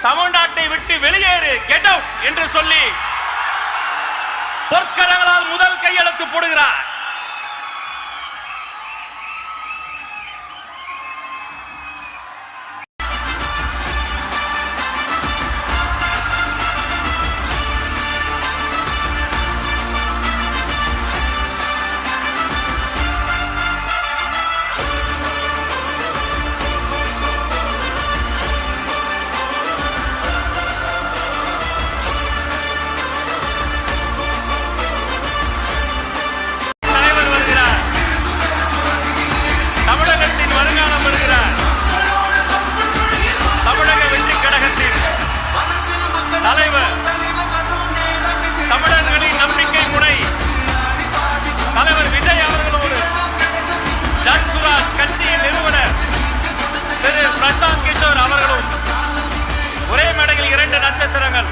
தமிழ்நாட்டை விட்டு வெளியேறு, கெட் அவுட் என்று சொல்லி பொற்கரங்களால் முதல் கையெழுத்து போடுகிறார். தலைவர், தமிழர்களின் நம்பிக்கை முனை தலைவர் விஜய் அவர்களோடு ஜன்சுராஜ் கட்சியின் நிறுவனர் திரு பிரசாந்த் கிஷோர் அவர்களும் ஒரே மேடையில் 2 நட்சத்திரங்கள்